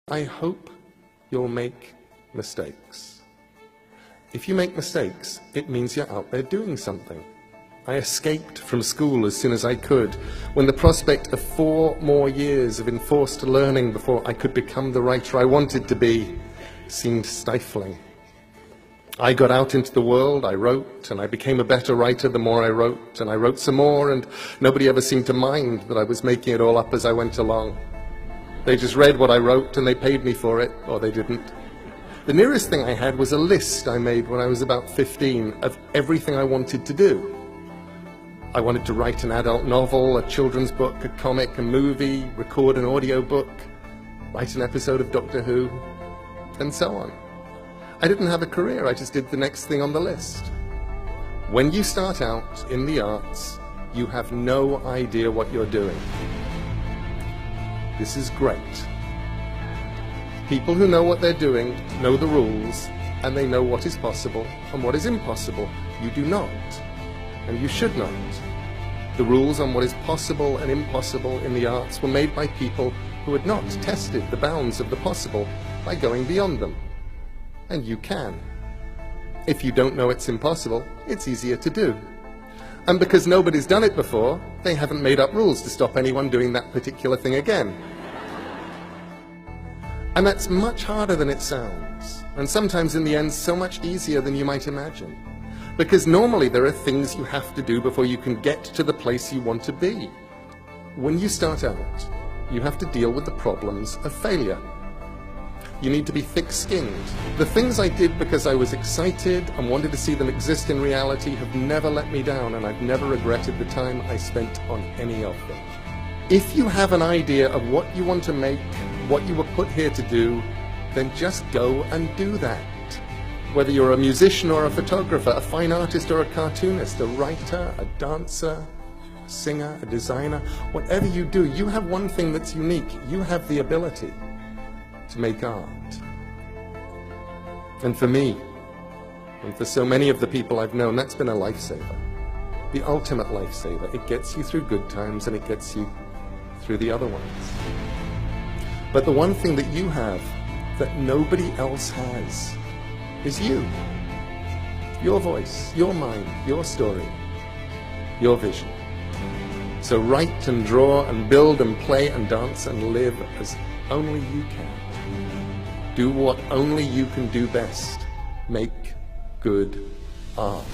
I hope you'll make mistakes. If you make mistakes, it means you're out there doing something. I escaped from school as soon as I could, when the prospect of 4 more years of enforced learning before I could become the writer I wanted to be seemed stifling. I got out into the world, I wrote, and I became a better writer the more I wrote, and I wrote some more, and nobody ever seemed to mind that I was making it all up as I went along. They just read what I wrote and they paid me for it, or they didn't. The nearest thing I had was a list I made when I was about 15 of everything I wanted to do. I wanted to write an adult novel, a children's book, a comic, a movie, record an audio book, write an episode of Doctor Who, and so on. I didn't have a career, I just did the next thing on the list. When you start out in the arts, you have no idea what you're doing. This is great. People who know what they're doing know the rules, and they know what is possible and what is impossible. You do not, and you should not. The rules on what is possible and impossible in the arts were made by people who had not tested the bounds of the possible by going beyond them. And you can. If you don't know it's impossible, it's easier to do. And because nobody's done it before, they haven't made up rules to stop anyone doing that particular thing again. And that's much harder than it sounds, and sometimes in the end so much easier than you might imagine. Because normally there are things you have to do before you can get to the place you want to be. When you start out, you have to deal with the problems of failure. You need to be thick-skinned. The things I did because I was excited and wanted to see them exist in reality have never let me down, and I've never regretted the time I spent on any of them. If you have an idea of what you want to make, what you were put here to do, then just go and do that. Whether you're a musician or a photographer, a fine artist or a cartoonist, a writer, a dancer, a singer, a designer, whatever you do, you have one thing that's unique. You have the ability to make art. And for me, and for so many of the people I've known, that's been a lifesaver. The ultimate lifesaver. It gets you through good times and it gets you through the other ones. But the one thing that you have that nobody else has is you. Your voice, your mind, your story, your vision. So write and draw and build and play and dance and live as only you can. Do what only you can do best. Make good art.